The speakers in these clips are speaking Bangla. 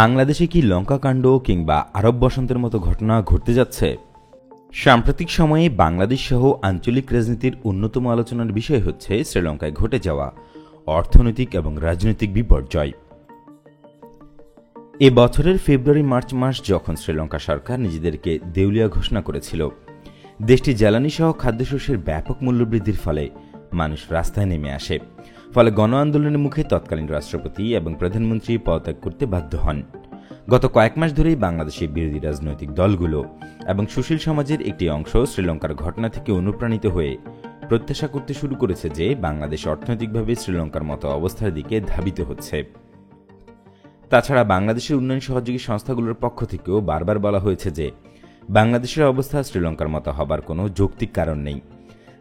বাংলাদেশে কি লঙ্কাকাণ্ড কিংবা আরব বসন্তের মতো ঘটনা ঘটতে যাচ্ছে? সাম্প্রতিক সময়ে বাংলাদেশ সহ আঞ্চলিক রাজনীতির অন্যতম আলোচনার বিষয় হচ্ছে শ্রীলঙ্কায় ঘটে যাওয়া অর্থনৈতিক এবং রাজনৈতিক বিপর্যয়। এ বছরের ফেব্রুয়ারি-মার্চ মাস যখন শ্রীলঙ্কা সরকার নিজেদেরকে দেউলিয়া ঘোষণা করেছিল, দেশটি জ্বালানি সহ খাদ্যশস্যের ব্যাপক মূল্যবৃদ্ধির ফলে মানুষ রাস্তায় নেমে আসে। ফলে গণ আন্দোলনের মুখে তৎকালীন রাষ্ট্রপতি এবং প্রধানমন্ত্রী পদত্যাগ করতে বাধ্য হন। গত কয়েক মাস ধরেই বাংলাদেশের বিরোধী রাজনৈতিক দলগুলো এবং সুশীল সমাজের একটি অংশ শ্রীলঙ্কার ঘটনা থেকে অনুপ্রাণিত হয়ে প্রত্যাশা করতে শুরু করেছে যে বাংলাদেশ অর্থনৈতিকভাবে শ্রীলঙ্কার মতো অবস্থার দিকে ধাবিত হচ্ছে। তাছাড়া বাংলাদেশের উন্নয়ন সহযোগী সংস্থাগুলোর পক্ষ থেকেও বারবার বলা হয়েছে যে বাংলাদেশের অবস্থা শ্রীলঙ্কার মতো হবার কোনো যৌক্তিক কারণ নেই।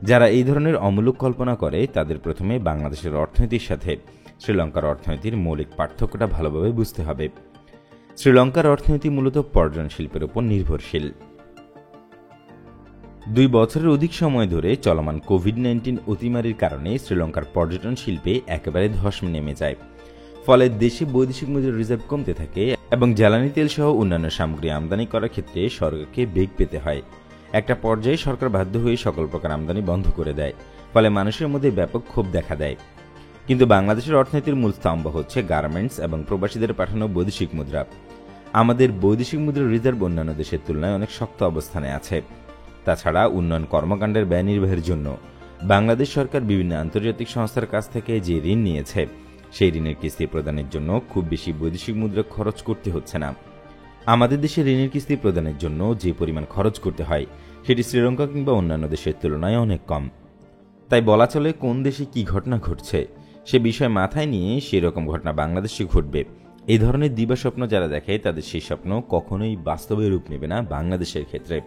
যারা এই ধরনের অমূলক কল্পনা করে তাদের প্রথমে বাংলাদেশের অর্থনীতির সাথে শ্রীলঙ্কার অর্থনীতির মৌলিক পার্থক্যটা ভালোভাবে বুঝতে হবে। শ্রীলঙ্কার অর্থনীতি মূলত পর্যটন শিল্পের উপর নির্ভরশীল। 2 বছরের অধিক সময় ধরে চলমান কোভিড-19 অতিমারির কারণে শ্রীলঙ্কার পর্যটন শিল্পে একেবারে ধস নেমে যায়। ফলে দেশে বৈদেশিক মুদ্রার রিজার্ভ কমতে থাকে এবং জ্বালানি তেল সহ অন্যান্য সামগ্রী আমদানি করার ক্ষেত্রে সরকারকে বেগ পেতে হয়। একটা পর্যায়ে সরকার বাধ্য হয়ে সকল প্রকার আমদানি বন্ধ করে দেয়। ফলে মানুষের মধ্যে ব্যাপক ক্ষোভ দেখা দেয়। কিন্তু বাংলাদেশের অর্থনীতির মূল স্তম্ভ হচ্ছে গার্মেন্টস এবং প্রবাসীদের পাঠানো বৈদেশিক মুদ্রা। আমাদের বৈদেশিক মুদ্রার রিজার্ভ অন্যান্য দেশের তুলনায় অনেক শক্ত অবস্থানে আছে। তাছাড়া উন্নয়ন কর্মকাণ্ডের ব্যয় নির্বাহের জন্য বাংলাদেশ সরকার বিভিন্ন আন্তর্জাতিক সংস্থার কাছ থেকে যে ঋণ নিয়েছে, সেই ঋণের কিস্তি প্রদানের জন্য খুব বেশি বৈদেশিক মুদ্রা খরচ করতে হচ্ছে না। আমাদের দেশে ঋণের কিস্তি প্রদানের জন্য যে পরিমাণ খরচ করতে হয় সেটি শ্রীলঙ্কা কিংবা অন্যান্য দেশের তুলনায় অনেক কম। তাই বলা চলে কোন দেশে কি ঘটনা ঘটছে সে বিষয় মাথায় নিয়ে সেরকম ঘটনা বাংলাদেশে ঘটবে, এই ধরনের দিবাস্বপ্ন যারা দেখে তাদের সেই স্বপ্ন কখনোই বাস্তবে রূপ নেবে না বাংলাদেশের ক্ষেত্রে।